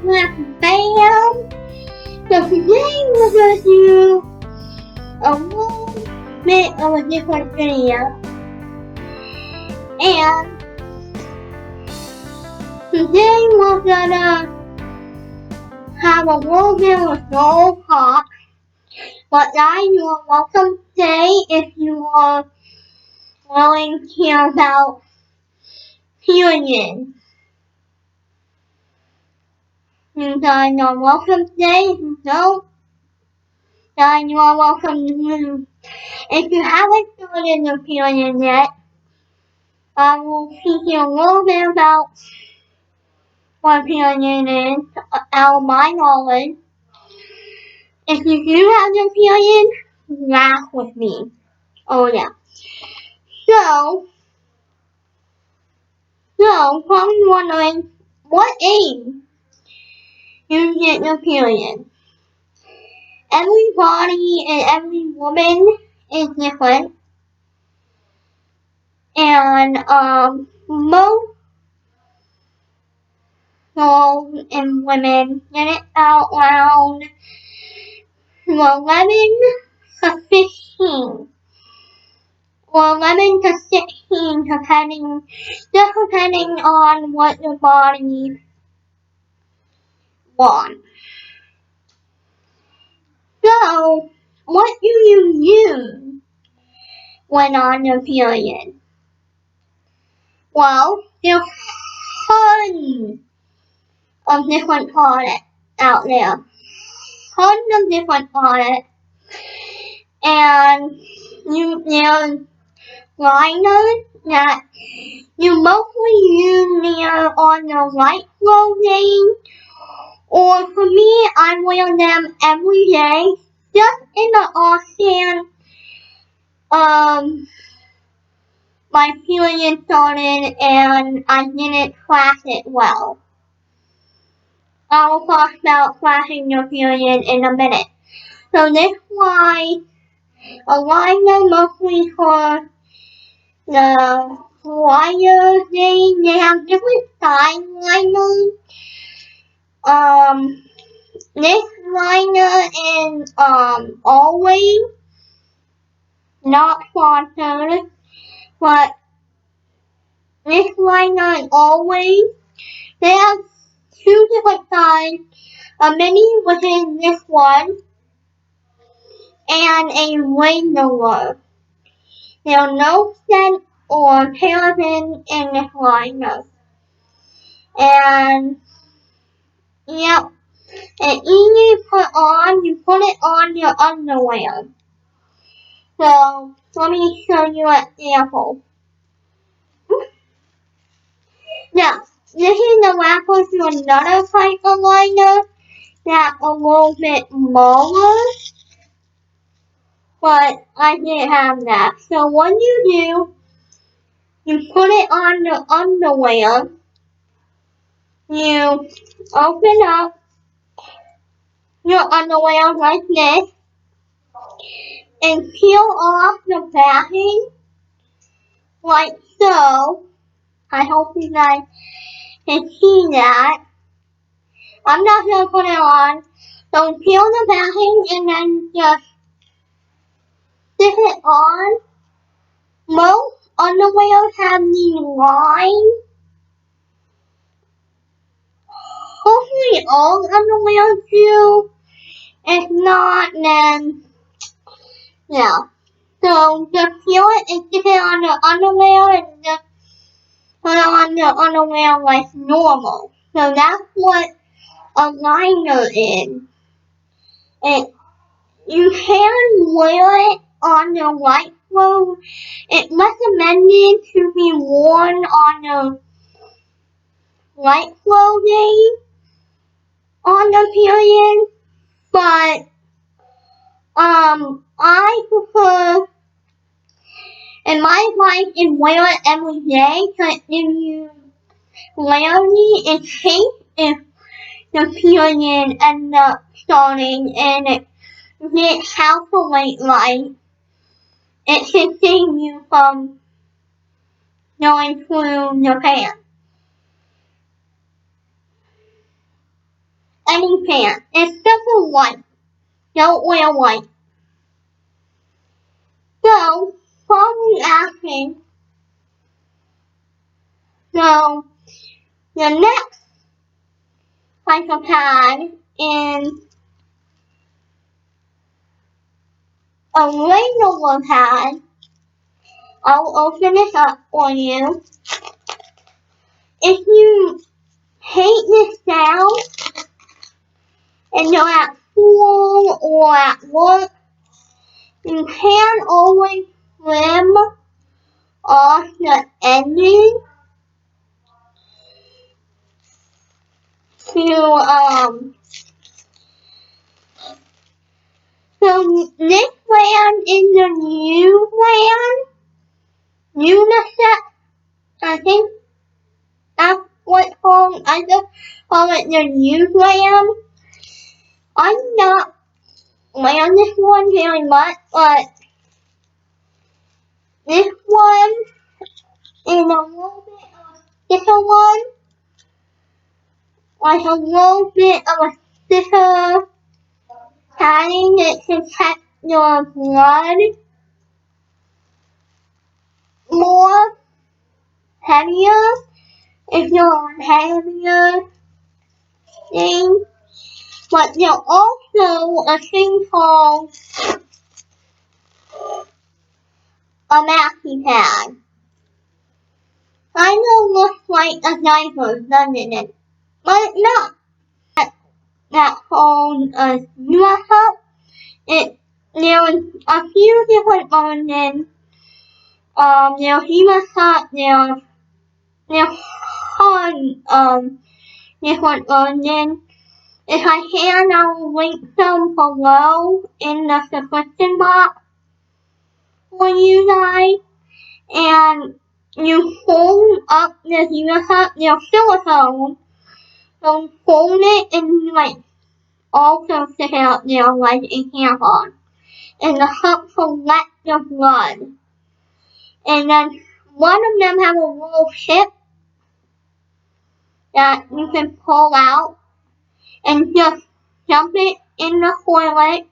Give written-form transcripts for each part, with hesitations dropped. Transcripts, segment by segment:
Bam! So today we're going to do a little bit of a different video. And today we're gonna have a little bit of a slow talk. But you are welcome today if you are willing to hear about healing. You guys are welcome today. If you don't, you are welcome to move. If you haven't started your period yet, I will teach you a little bit about what period is out of my knowledge. If you do have your period, laugh with me. Oh yeah. So probably wondering what age you get your period. Everybody and every woman is different. And most girls and women get it out around 11 to 15. Or 11 to 16 depending on what your body wants. So, what do you use when on your period? Well, there's tons of different products out there. Tons of different products. And there's liners that you mostly use near on the light clothing. Or for me, I wear them every day. Just in the offhand, my period started and I didn't class it well. I will talk about classing your period in a minute. So this why a liner mostly for the flyer thing. They have different size liners. This liner is always not sponsored, but this liner is always. They have two different sizes, a mini, which is this one, and a regular. There are no scent or paraben in this liner. And yep, it's easy to put on. You put it on your underwear. So let me show you an example. Now, this is the wrapper to another type of liner that's a little bit smaller, but I didn't have that. So what you do, you put it on the underwear, you open up your underwear like this, and peel off the backing, like so. I hope you guys can see that. I'm not going to put it on. So peel the backing and then just stick it on. Most underwear have these lines. Hopefully all underwear do. If not, then yeah. So just peel it and stick it on the underwear and just put it on the underwear like normal. So that's what a liner is. You can wear it on your white clothes. It's recommended to be worn on the white clothing on the period, but I prefer, and my advice is wear it every day because if you clarity in case if the period ends up starting and it gets calculate right, it should save you from going through your pants. any pants, except for white. Don't wear white. So, probably asking, so the next type of pad is a regular pad. I'll open it up for you. If you hate this sound and you're at school or at work, you can always trim off the ending to so this brand is the new brand, unisex. I think that's what it's called. I just call it the new brand. I'm not wearing this one very much, but this one is a little bit of a thicker one, like a little bit of a thicker padding that can catch your blood more heavier if you're on heavier things. But there's also a thing called a maxi pad. Kind of looks like a diaper, doesn't it? But it's not. That's called a UFO. There's a few different versions. There's UFO, there's ton of different versions. If I can, I'll link them below in the description box for you guys. And you fold up the UFO, there's silicone. So fold it and like also stick it out there like a tampon. And the help collect the blood. And then one of them have a little ship that you can pull out and just dump it in the toilet,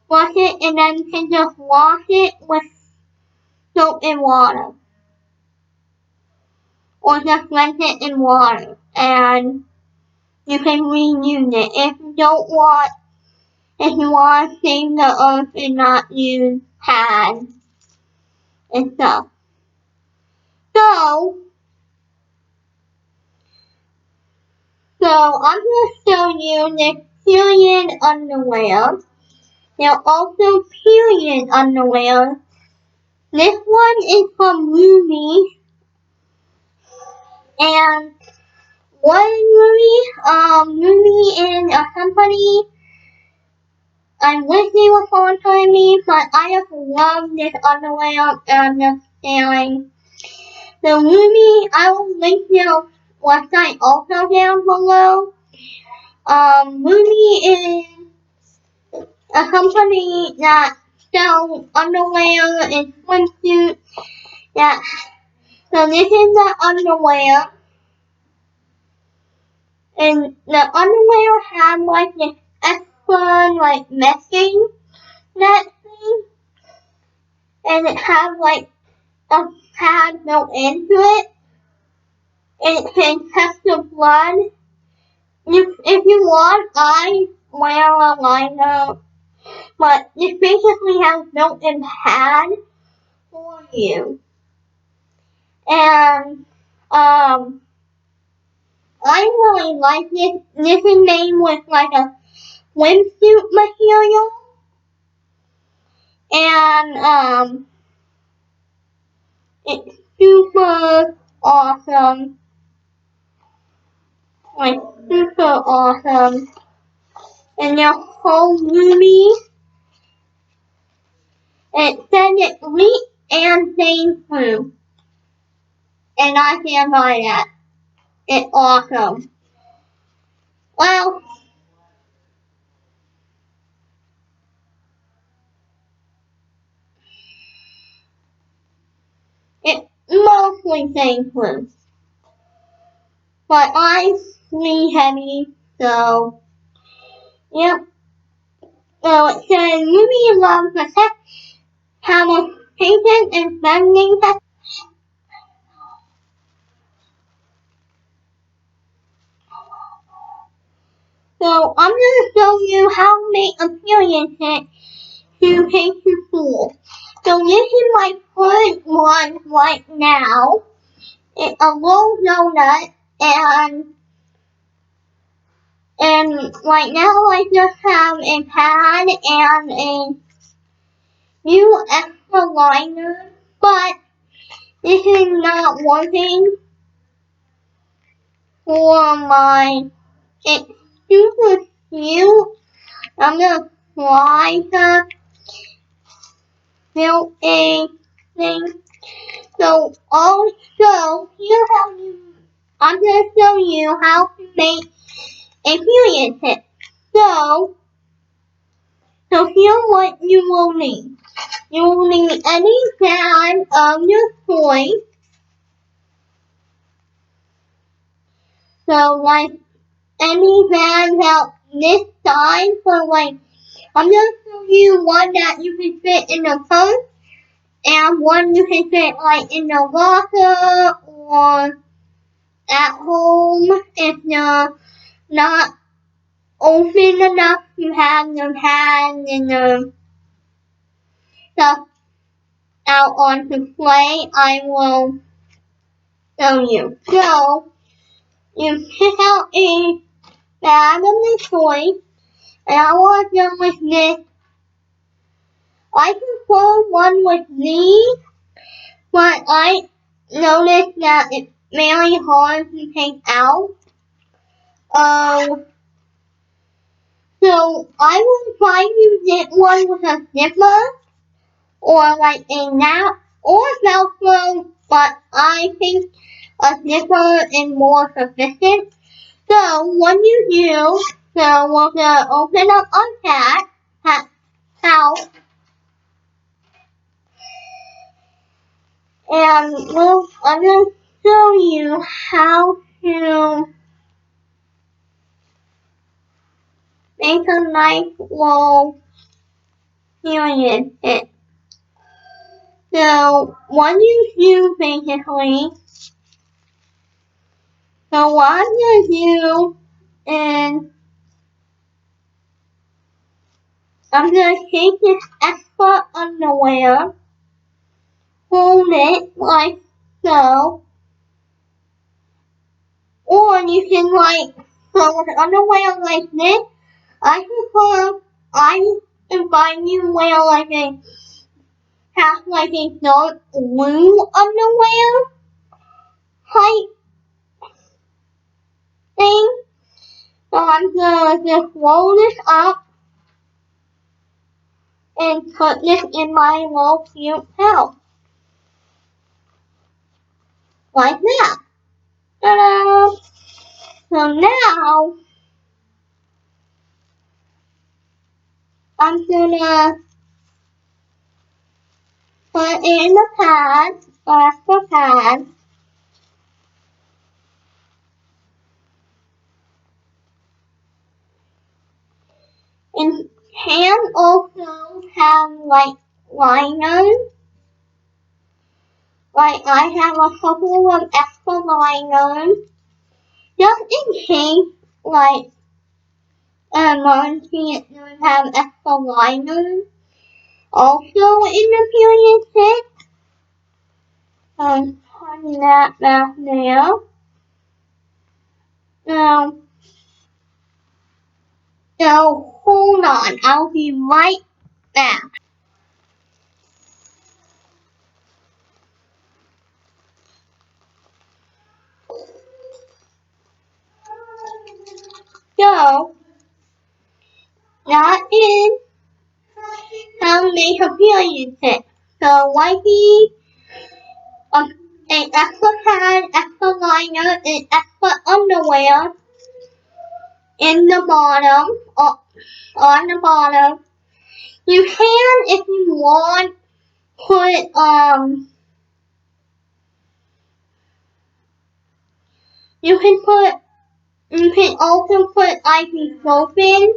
wash it, and then you can just wash it with soap and water. Or just rinse it in water. And you can reuse it. If you want to save the earth and not use pads and stuff. So I'm going to show you the period underwear. There are also period underwear. This one is from Ruby. And Ruby is a company. I wish they were sponsoring me, but I just love this underwear and the styling. So Ruby, I will link their website also down below. Ruby is a company that sells underwear and swimsuits. So this is the underwear. And the underwear have like this extra like meshing net thing. And it has like a pad built into it. And it can test the blood. If you want, I wear a liner. But it basically has built-in pad for you. And I really like this. This is made with like a swimsuit material. And it's super awesome. Like super awesome. And your whole Ruby. It says it's leak and stain proof. And I stand by that. It's awesome. Well, it's mostly stain proof. But I'm really heavy, so Yep. So it says Ruby love protect conversation and spending time. So I'm gonna show you how to make appearances to take to school. So this is my first one right now. It's a little donut and right now I just have a pad and a new extra liner, but this is not working for my, it's super cute. I'm gonna try to build a thing. So also, here how you, I'm gonna show you how to make a period tip. So here's what you will need. You will need any brand of your toy. So like any brand about this size. So like I'm gonna show you one that you can fit in the purse and one you can fit like in the locker or at home if you're not open enough to have your hand and the stuff out on display. I will show you. So you pick out a bag of the toy and I want to go with this. I prefer one with these, but I noticed that it's very hard to take out. So I will try to get one with a zipper or like a nap or Velcro, but I think a zipper is more sufficient. So what you do, so we're gonna open up our house, and I'm gonna show you how to make a nice little period hit. So what you do basically, so what I'm gonna do is I'm gonna take this extra underwear, hold it like so, or you can like, so with underwear like this, I advise you wear like have like a dark blue underwear type thing. So I'm gonna just roll this up and put this in my little cute house. Like that. Ta-da! So now, I'm gonna put it in the pad, extra pad. And can also have like liners. Like I have a couple of extra liners. Just in case, like, emergency, it does have extra liners. Also in the period set. Putting that back there. So hold on, I'll be right back. So that is how to make a period set. So wipey, an extra pad, extra liner, and extra underwear in the bottom, on the bottom. You can, if you want, you can put You can also put ibuprofen.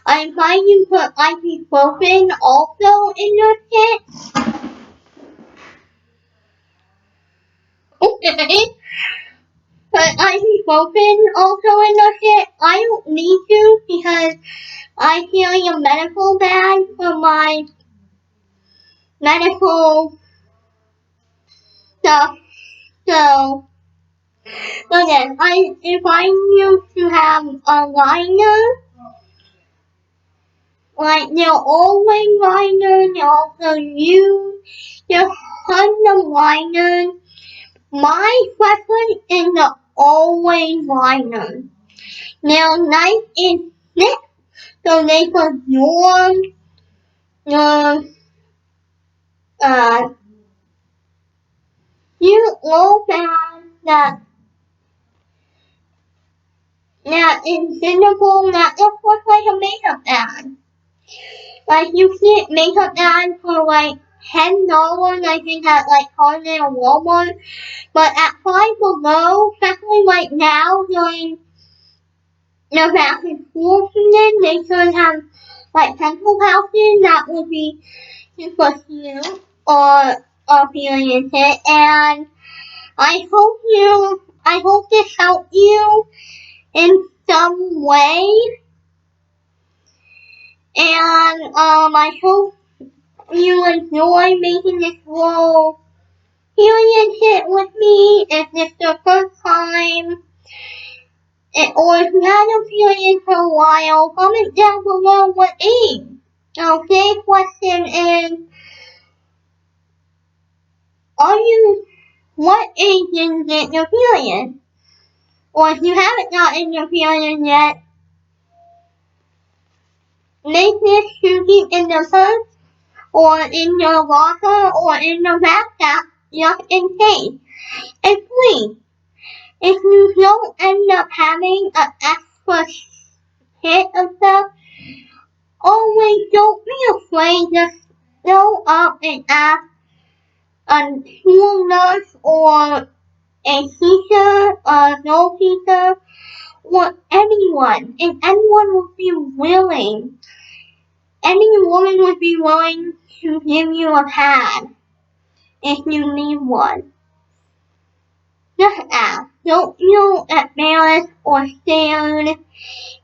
I advise you put ibuprofen also in your kit. Okay. Put ibuprofen also in your kit. I don't need to because I carry a medical bag for my medical stuff. So yes, I advise you to have a liner. Like they're always liner, they also use the Honda liner. My preference is the always liner. They're nice and thick, so they can warm your you know that invisible that looks like a makeup ad. Like you see makeup ads for like $10, I think at like Target or Walmart. But at Five Below, especially right now during the back and school season, they should have like pencil pouches that would be super cute or appealing it. And I hope this helped you in some way. And I hope you enjoy making this little experience it with me. If it's the first time, or if you had experience for a while, comment down below what age. Okay, question is, what age is it your period? Or if you haven't gotten your period yet, make this to keep in the purse, or in your locker, or in your backpack, just in case. And please, if you don't end up having an extra hit of stuff, always don't be afraid. Just go up and ask a school nurse or a teacher, a no teacher, or anyone. And anyone would be willing. Any woman would be willing to give you a pad if you need one. Just ask. Don't feel embarrassed or scared. And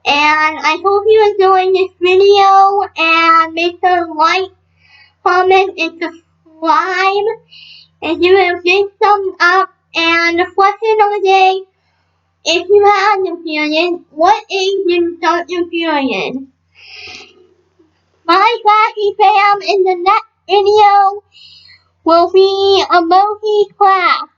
I hope you enjoyed this video, and make sure to like, comment, and subscribe, and give it a big thumbs up. And the question of the day, if you had your period, what age did you start your period? My crafty fam in the next video will be a multi-craft.